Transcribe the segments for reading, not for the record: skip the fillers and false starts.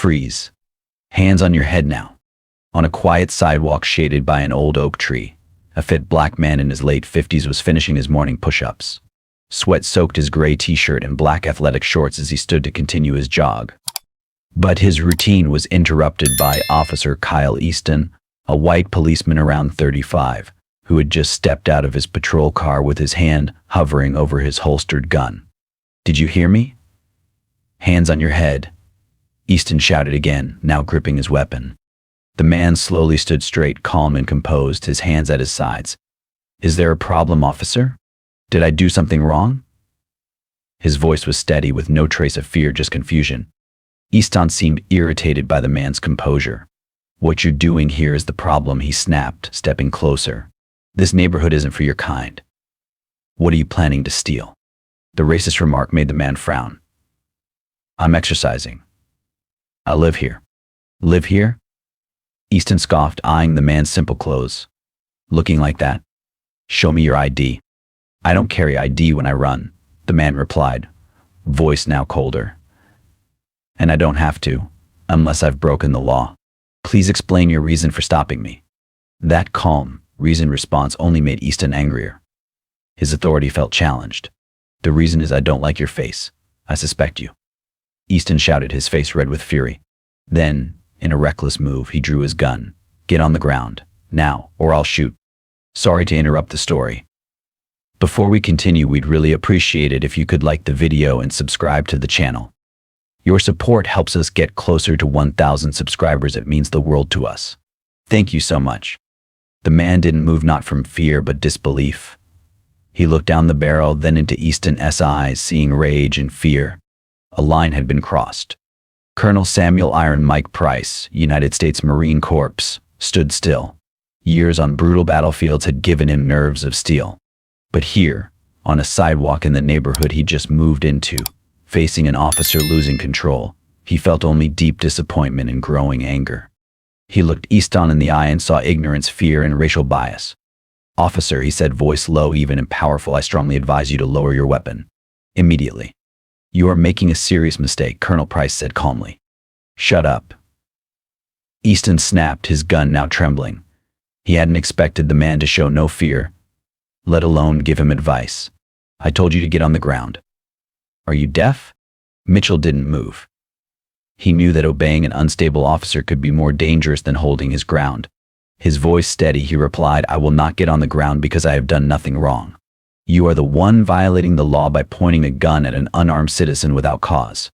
Freeze. Hands on your head now. On a quiet sidewalk shaded by an old oak tree, a fit black man in his late 50s was finishing his morning push-ups. Sweat soaked his gray t-shirt and black athletic shorts as he stood to continue his jog. But his routine was interrupted by Officer Kyle Easton, a white policeman around 35, who had just stepped out of his patrol car with his hand hovering over his holstered gun. "Did you hear me?" "Hands on your head," Easton shouted again, now gripping his weapon. The man slowly stood straight, calm and composed, his hands at his sides. "Is there a problem, officer? Did I do something wrong?" His voice was steady, with no trace of fear, just confusion. Easton seemed irritated by the man's composure. "What you're doing here is the problem," he snapped, stepping closer. "This neighborhood isn't for your kind. What are you planning to steal?" The racist remark made the man frown. "I'm exercising. I live here." "Live here?" Easton scoffed, eyeing the man's simple clothes. "Looking like that? Show me your ID." "I don't carry ID when I run," the man replied, voice now colder. "And I don't have to, unless I've broken the law. Please explain your reason for stopping me." That calm, reasoned response only made Easton angrier. His authority felt challenged. "The reason is I don't like your face. I suspect you." Easton shouted, his face red with fury. Then, in a reckless move, he drew his gun. "Get on the ground, now, or I'll shoot." "Sorry to interrupt the story. Before we continue, we'd really appreciate it if you could like the video and subscribe to the channel. Your support helps us get closer to 1,000 subscribers. It means the world to us. Thank you so much." The man didn't move, not from fear but disbelief. He looked down the barrel, then into Easton's eyes, seeing rage and fear. A line had been crossed. Colonel Samuel Iron Mike Price, United States Marine Corps, stood still. Years on brutal battlefields had given him nerves of steel. But here, on a sidewalk in the neighborhood he'd just moved into, facing an officer losing control, he felt only deep disappointment and growing anger. He looked Easton in the eye and saw ignorance, fear, and racial bias. "Officer," he said, voice low, even and powerful, "I strongly advise you to lower your weapon. Immediately." "You are making a serious mistake," Colonel Price said calmly. "Shut up." Easton snapped, his gun now trembling. He hadn't expected the man to show no fear, let alone give him advice. "I told you to get on the ground. Are you deaf?" Mitchell didn't move. He knew that obeying an unstable officer could be more dangerous than holding his ground. His voice steady, he replied, "I will not get on the ground because I have done nothing wrong. You are the one violating the law by pointing a gun at an unarmed citizen without cause."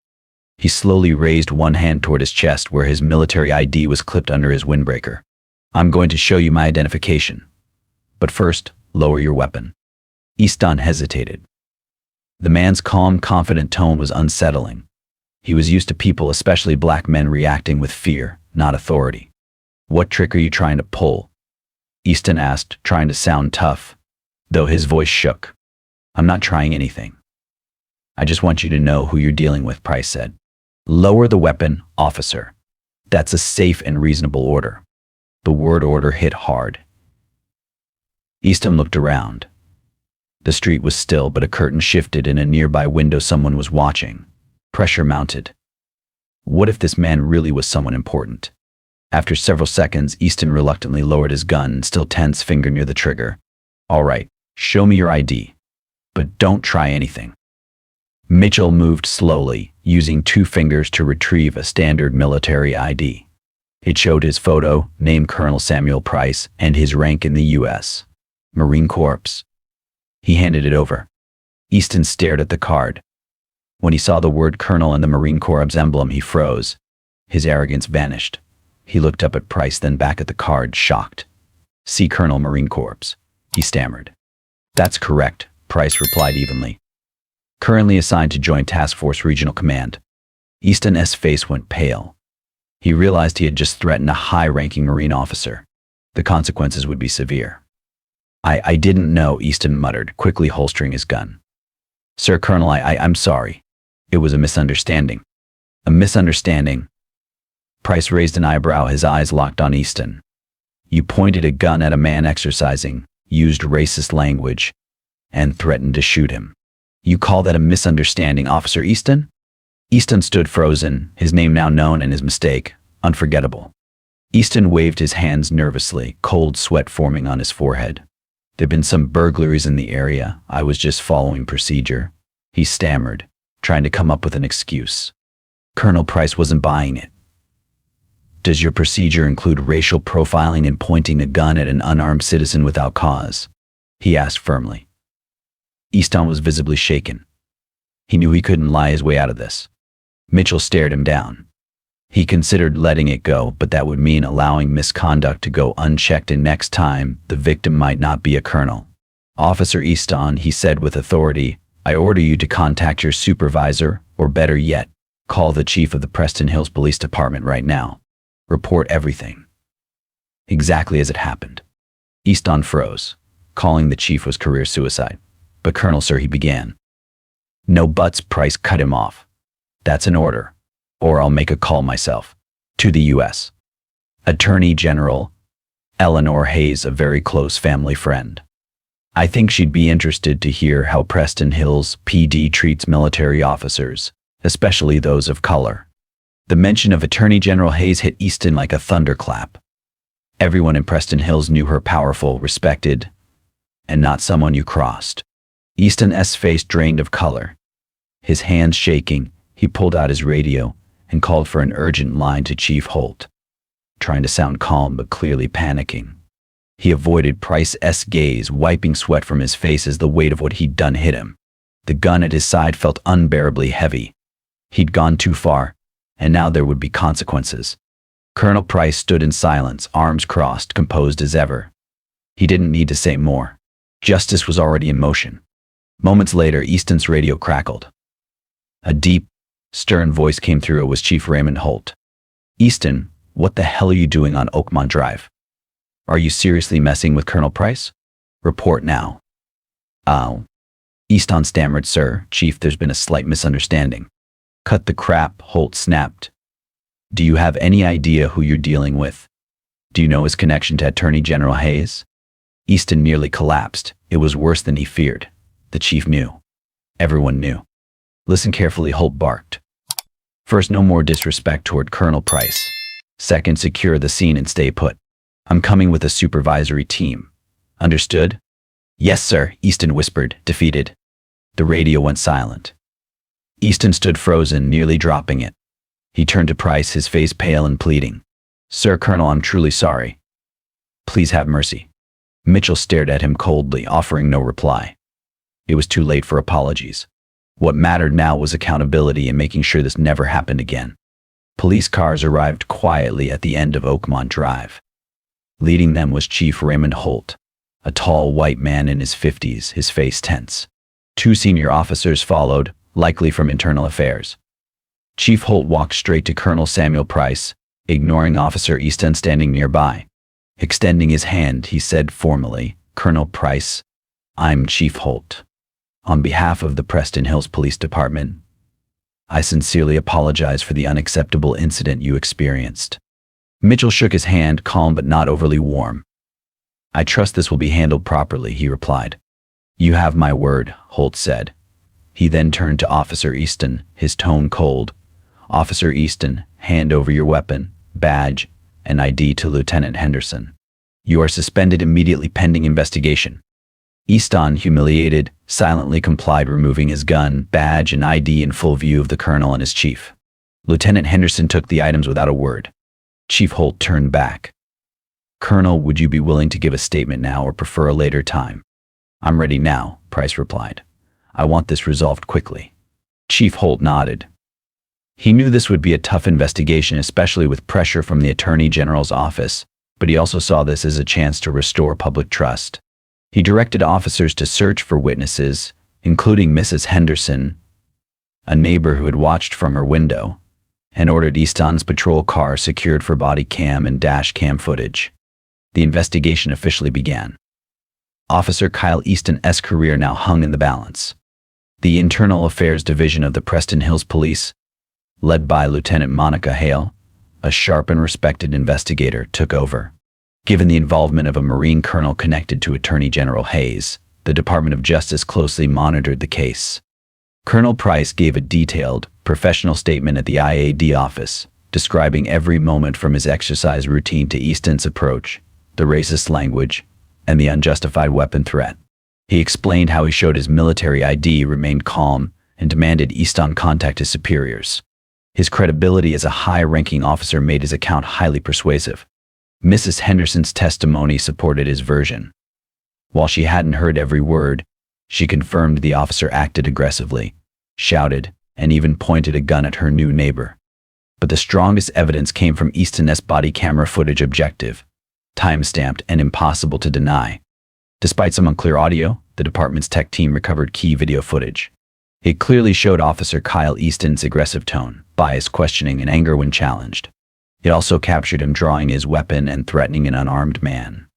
He slowly raised one hand toward his chest where his military ID was clipped under his windbreaker. "I'm going to show you my identification. But first, lower your weapon." Easton hesitated. The man's calm, confident tone was unsettling. He was used to people, especially black men, reacting with fear, not authority. "What trick are you trying to pull?" Easton asked, trying to sound tough, though his voice shook. "I'm not trying anything. I just want you to know who you're dealing with," Price said. "Lower the weapon, officer. That's a safe and reasonable order." The word order hit hard. Easton looked around. The street was still, but a curtain shifted. In a nearby window someone was watching. Pressure mounted. What if this man really was someone important? After several seconds, Easton reluctantly lowered his gun, still tense, finger near the trigger. "All right, show me your ID. But don't try anything." Mitchell moved slowly, using 2 fingers to retrieve a standard military ID. It showed his photo, name Colonel Samuel Price, and his rank in the U.S. Marine Corps. He handed it over. Easton stared at the card. When he saw the word Colonel and the Marine Corps emblem, he froze. His arrogance vanished. He looked up at Price, then back at the card, shocked. "See Colonel, Marine Corps," he stammered. "That's correct," Price replied evenly. "Currently assigned to Joint Task Force Regional Command." Easton's face went pale. He realized he had just threatened a high-ranking Marine officer. The consequences would be severe. I didn't know," Easton muttered, quickly holstering his gun. "Sir Colonel, I'm sorry. It was a misunderstanding." "A misunderstanding?" Price raised an eyebrow, his eyes locked on Easton. "You pointed a gun at a man exercising, used racist language, and threatened to shoot him. You call that a misunderstanding, Officer Easton?" Easton stood frozen, his name now known and his mistake unforgettable. Easton waved his hands nervously, cold sweat forming on his forehead. There'd been some burglaries in the area. I was just following procedure. He stammered, trying to come up with an excuse. Colonel Price wasn't buying it. Does your procedure include racial profiling and pointing a gun at an unarmed citizen without cause? He asked firmly. Easton was visibly shaken. He knew he couldn't lie his way out of this. Mitchell stared him down. He considered letting it go, but that would mean allowing misconduct to go unchecked, and next time, the victim might not be a colonel. Officer Easton, he said with authority, I order you to contact your supervisor, or better yet, call the chief of the Preston Hills Police Department right now. Report everything. Exactly as it happened. Easton froze. Calling the chief was career suicide. But Colonel, sir, he began. No buts, Price cut him off. That's an order. Or I'll make a call myself. To the U.S. Attorney General Eleanor Hayes, a very close family friend. I think she'd be interested to hear how Preston Hills PD treats military officers, especially those of color. The mention of Attorney General Hayes hit Easton like a thunderclap. Everyone in Preston Hills knew her, powerful, respected, and not someone you crossed. Easton's face drained of color. His hands shaking, he pulled out his radio and called for an urgent line to Chief Halt, trying to sound calm but clearly panicking. He avoided Price's gaze, wiping sweat from his face as the weight of what he'd done hit him. The gun at his side felt unbearably heavy. He'd gone too far, and now there would be consequences. Colonel Price stood in silence, arms crossed, composed as ever. He didn't need to say more. Justice was already in motion. Moments later, Easton's radio crackled. A deep, stern voice came through. It was Chief Raymond Halt. Easton, what the hell are you doing on Oakmont Drive? Are you seriously messing with Colonel Price? Report now. Oh. Easton stammered, Sir, Chief, there's been a slight misunderstanding. Cut the crap, Holt snapped. Do you have any idea who you're dealing with? Do you know his connection to Attorney General Hayes? Easton nearly collapsed. It was worse than he feared. The chief knew. Everyone knew. Listen carefully, Holt barked. First, no more disrespect toward Colonel Price. Second, secure the scene and stay put. I'm coming with a supervisory team. Understood? Yes, sir, Easton whispered, defeated. The radio went silent. Easton stood frozen, nearly dropping it. He turned to Price, his face pale and pleading. Sir Colonel, I'm truly sorry. Please have mercy. Mitchell stared at him coldly, offering no reply. It was too late for apologies. What mattered now was accountability and making sure this never happened again. Police cars arrived quietly at the end of Oakmont Drive. Leading them was Chief Raymond Halt, a tall white man in his 50s, his face tense. Two senior officers followed, likely from Internal Affairs. Chief Halt walked straight to Colonel Samuel Price, ignoring Officer Easton standing nearby. Extending his hand, he said formally, Colonel Price, I'm Chief Halt. On behalf of the Preston Hills Police Department, I sincerely apologize for the unacceptable incident you experienced. Mitchell shook his hand, calm but not overly warm. I trust this will be handled properly, he replied. You have my word, Holt said. He then turned to Officer Easton, his tone cold. Officer Easton, hand over your weapon, badge, and ID to Lieutenant Henderson. You are suspended immediately pending investigation. Easton, humiliated, silently complied, removing his gun, badge, and ID in full view of the colonel and his chief. Lieutenant Henderson took the items without a word. Chief Holt turned back. Colonel, would you be willing to give a statement now or prefer a later time? I'm ready now, Price replied. I want this resolved quickly. Chief Holt nodded. He knew this would be a tough investigation, especially with pressure from the Attorney General's office, but he also saw this as a chance to restore public trust. He directed officers to search for witnesses, including Mrs. Henderson, a neighbor who had watched from her window, and ordered Easton's patrol car secured for body cam and dash cam footage. The investigation officially began. Officer Kyle Easton's career now hung in the balance. The Internal Affairs Division of the Preston Hills Police, led by Lieutenant Monica Hale, a sharp and respected investigator, took over. Given the involvement of a Marine colonel connected to Attorney General Hayes, the Department of Justice closely monitored the case. Colonel Price gave a detailed, professional statement at the IAD office, describing every moment from his exercise routine to Easton's approach, the racist language, and the unjustified weapon threat. He explained how he showed his military ID, remained calm, and demanded Easton contact his superiors. His credibility as a high-ranking officer made his account highly persuasive. Mrs. Henderson's testimony supported his version. While she hadn't heard every word, she confirmed the officer acted aggressively, shouted, and even pointed a gun at her new neighbor. But the strongest evidence came from Easton's body camera footage, objective, time-stamped, and impossible to deny. Despite some unclear audio, the department's tech team recovered key video footage. It clearly showed Officer Kyle Easton's aggressive tone, biased questioning, and anger when challenged. It also captured him drawing his weapon and threatening an unarmed man.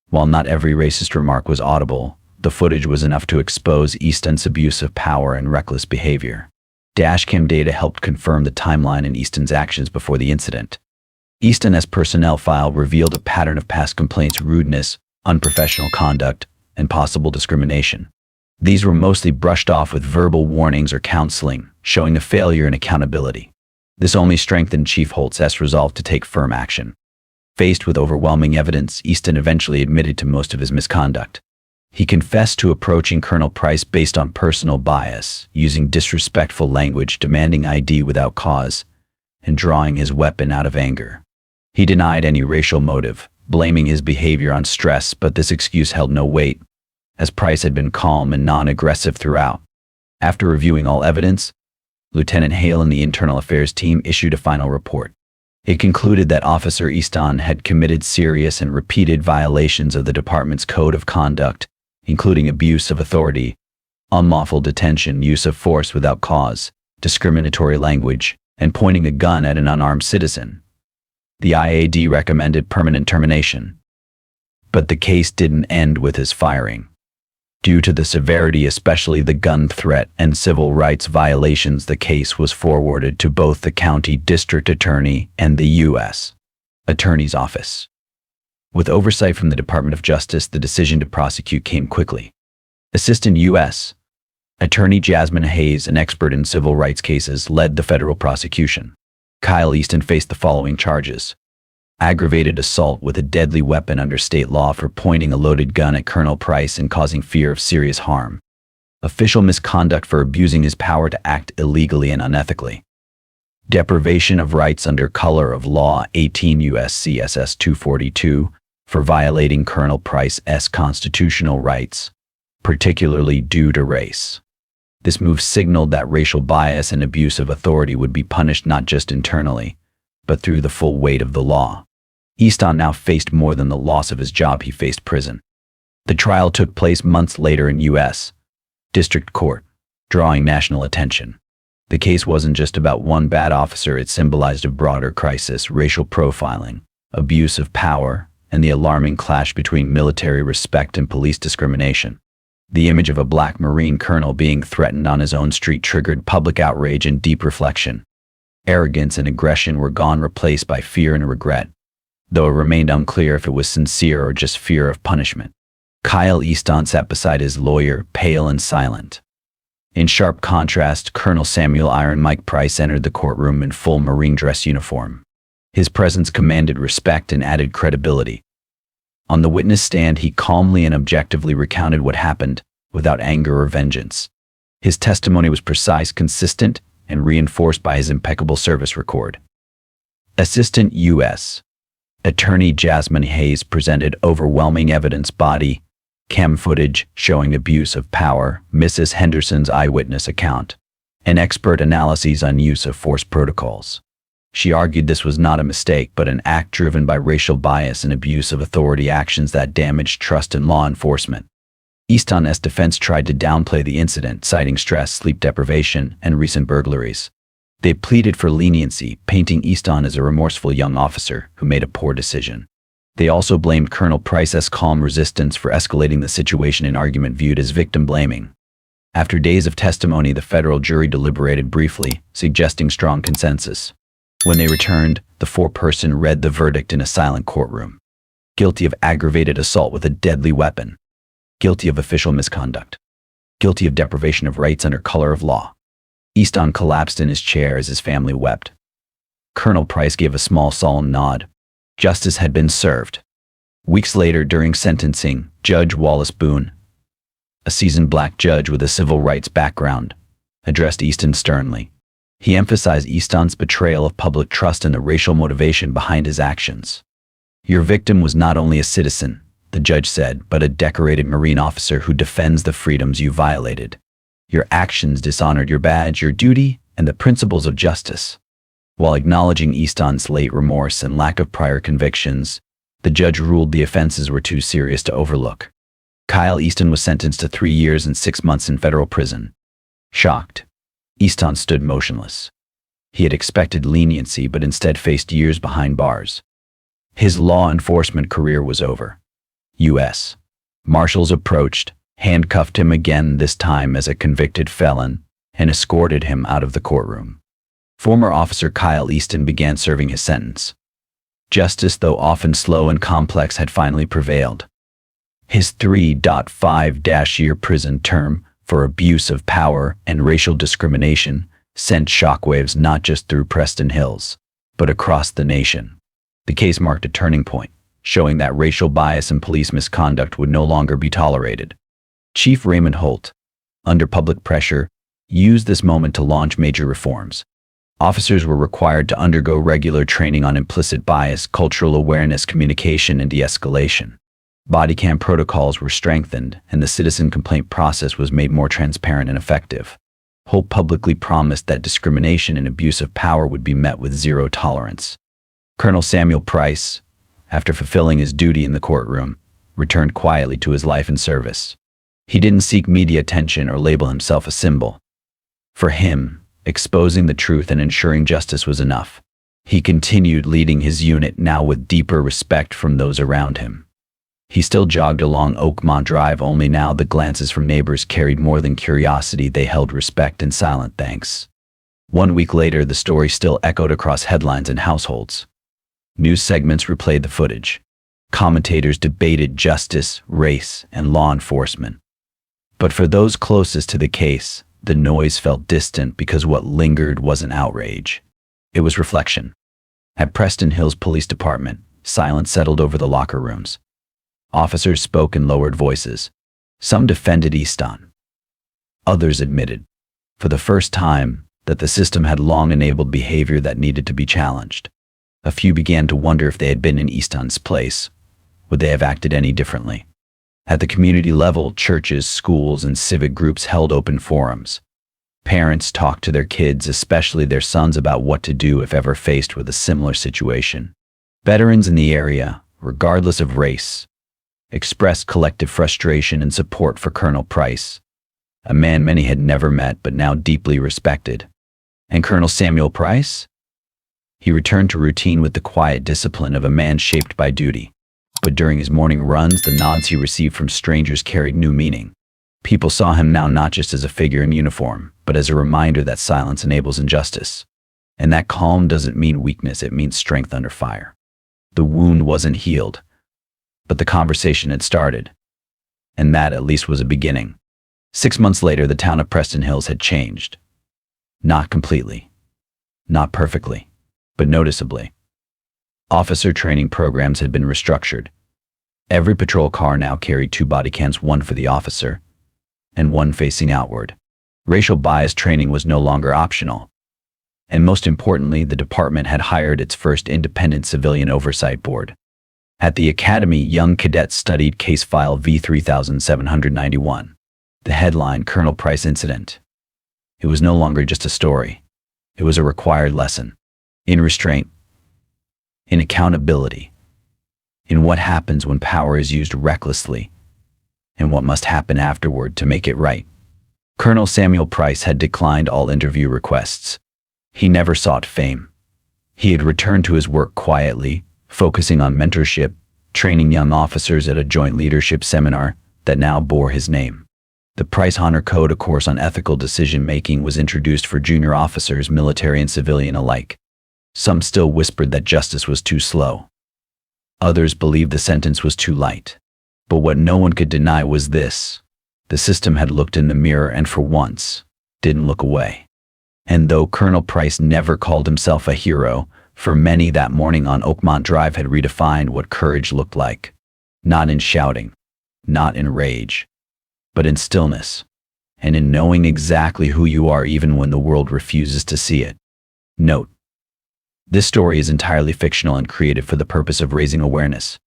While not every racist remark was audible, the footage was enough to expose Easton's abuse of power and reckless behavior. Dashcam data helped confirm the timeline in Easton's actions before the incident. Easton's personnel file revealed a pattern of past complaints, rudeness, unprofessional conduct, and possible discrimination. These were mostly brushed off with verbal warnings or counseling, showing a failure in accountability. This only strengthened Chief Holt's resolve to take firm action. Faced with overwhelming evidence, Easton eventually admitted to most of his misconduct. He confessed to approaching Colonel Price based on personal bias, using disrespectful language, demanding ID without cause, and drawing his weapon out of anger. He denied any racial motive, blaming his behavior on stress, but this excuse held no weight, as Price had been calm and non-aggressive throughout. After reviewing all evidence, Lieutenant Hale and the Internal Affairs team issued a final report. It concluded that Officer Easton had committed serious and repeated violations of the department's code of conduct, including abuse of authority, unlawful detention, use of force without cause, discriminatory language, and pointing a gun at an unarmed citizen. The IAD recommended permanent termination. But the case didn't end with his firing. Due to the severity, especially the gun threat and civil rights violations, the case was forwarded to both the county district attorney and the U.S. Attorney's Office. With oversight from the Department of Justice, the decision to prosecute came quickly. Assistant U.S. Attorney Jasmine Hayes, an expert in civil rights cases, led the federal prosecution. Kyle Easton faced the following charges: aggravated assault with a deadly weapon under state law for pointing a loaded gun at Colonel Price and causing fear of serious harm; official misconduct for abusing his power to act illegally and unethically; deprivation of rights under color of law 18 U.S.C. SS 242 for violating Colonel Price's constitutional rights, particularly due to race. This move signaled that racial bias and abuse of authority would be punished not just internally, but through the full weight of the law. Easton now faced more than the loss of his job; he faced prison. The trial took place months later in U.S. District Court, drawing national attention. The case wasn't just about one bad officer; it symbolized a broader crisis: racial profiling, abuse of power, and the alarming clash between military respect and police discrimination. The image of a black Marine colonel being threatened on his own street triggered public outrage and deep reflection. Arrogance and aggression were gone, replaced by fear and regret, though it remained unclear if it was sincere or just fear of punishment. Kyle Easton sat beside his lawyer, pale and silent. In sharp contrast, Colonel Samuel Iron Mike Price entered the courtroom in full Marine dress uniform. His presence commanded respect and added credibility. On the witness stand, he calmly and objectively recounted what happened, without anger or vengeance. His testimony was precise, consistent, and reinforced by his impeccable service record. Assistant U.S. Attorney Jasmine Hayes presented overwhelming evidence: body cam footage showing abuse of power, Mrs. Henderson's eyewitness account, and expert analyses on use of force protocols. She argued this was not a mistake, but an act driven by racial bias and abuse of authority, actions that damaged trust in law enforcement. Easton's defense tried to downplay the incident, citing stress, sleep deprivation, and recent burglaries. They pleaded for leniency, painting Easton as a remorseful young officer who made a poor decision. They also blamed Colonel Price's calm resistance for escalating the situation, an argument viewed as victim-blaming. After days of testimony, the federal jury deliberated briefly, suggesting strong consensus. When they returned, the four-person read the verdict in a silent courtroom. Guilty of aggravated assault with a deadly weapon. Guilty of official misconduct. Guilty of deprivation of rights under color of law. Easton collapsed in his chair as his family wept. Colonel Price gave a small solemn nod. Justice had been served. Weeks later, during sentencing, Judge Wallace Boone, a seasoned black judge with a civil rights background, addressed Easton sternly. He emphasized Easton's betrayal of public trust and the racial motivation behind his actions. Your victim was not only a citizen, the judge said, but a decorated Marine officer who defends the freedoms you violated. Your actions dishonored your badge, your duty, and the principles of justice. While acknowledging Easton's late remorse and lack of prior convictions, the judge ruled the offenses were too serious to overlook. Kyle Easton was sentenced to 3 years and 6 months in federal prison. Shocked, Easton stood motionless. He had expected leniency but instead faced years behind bars. His law enforcement career was over. U.S. Marshals approached, handcuffed him again, this time as a convicted felon, and escorted him out of the courtroom. Former officer Kyle Easton began serving his sentence. Justice, though often slow and complex, had finally prevailed. His 3.5-year prison term for abuse of power and racial discrimination sent shockwaves not just through Preston Hills, but across the nation. The case marked a turning point, showing that racial bias and police misconduct would no longer be tolerated. Chief Raymond Halt, under public pressure, used this moment to launch major reforms. Officers were required to undergo regular training on implicit bias, cultural awareness, communication, and de-escalation. Body cam protocols were strengthened, and the citizen complaint process was made more transparent and effective. Holt publicly promised that discrimination and abuse of power would be met with zero tolerance. Colonel Samuel Price, after fulfilling his duty in the courtroom, returned quietly to his life and service. He didn't seek media attention or label himself a symbol. For him, exposing the truth and ensuring justice was enough. He continued leading his unit, now with deeper respect from those around him. He still jogged along Oakmont Drive, only now the glances from neighbors carried more than curiosity, they held respect and silent thanks. 1 week later, the story still echoed across headlines and households. News segments replayed the footage. Commentators debated justice, race, and law enforcement. But for those closest to the case, the noise felt distant because what lingered wasn't outrage. It was reflection. At Preston Hills Police Department, silence settled over the locker rooms. Officers spoke in lowered voices. Some defended Easton. Others admitted, for the first time, that the system had long enabled behavior that needed to be challenged. A few began to wonder if they had been in Easton's place, would they have acted any differently? At the community level, churches, schools, and civic groups held open forums. Parents talked to their kids, especially their sons, about what to do if ever faced with a similar situation. Veterans in the area, regardless of race, expressed collective frustration and support for Colonel Price, a man many had never met but now deeply respected. And Colonel Samuel Price? He returned to routine with the quiet discipline of a man shaped by duty. But during his morning runs, the nods he received from strangers carried new meaning. People saw him now not just as a figure in uniform, but as a reminder that silence enables injustice. And that calm doesn't mean weakness, it means strength under fire. The wound wasn't healed, but the conversation had started. And that at least was a beginning. 6 months later, the town of Preston Hills had changed. Not completely, not perfectly, but noticeably. Officer training programs had been restructured. Every patrol car now carried 2 body cams, one for the officer and one facing outward. Racial bias training was no longer optional. And most importantly, the department had hired its first independent civilian oversight board. At the academy, young cadets studied Case File V3791. The headline, Colonel Price Incident. It was no longer just a story. It was a required lesson. In restraint, in accountability, in what happens when power is used recklessly, and what must happen afterward to make it right. Colonel Samuel Price had declined all interview requests. He never sought fame. He had returned to his work quietly, focusing on mentorship, training young officers at a joint leadership seminar that now bore his name. The Price Honor Code, a course on ethical decision-making, was introduced for junior officers, military and civilian alike. Some still whispered that justice was too slow. Others believed the sentence was too light. But what no one could deny was this: the system had looked in the mirror and for once, didn't look away. And though Colonel Price never called himself a hero, for many that morning on Oakmont Drive had redefined what courage looked like. Not in shouting, not in rage, but in stillness, and in knowing exactly who you are even when the world refuses to see it. Note: this story is entirely fictional and created for the purpose of raising awareness.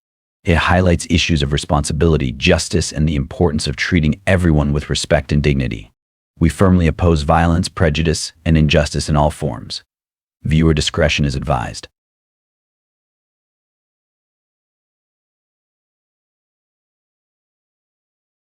It highlights issues of responsibility, justice, and the importance of treating everyone with respect and dignity. We firmly oppose violence, prejudice, and injustice in all forms. Viewer discretion is advised.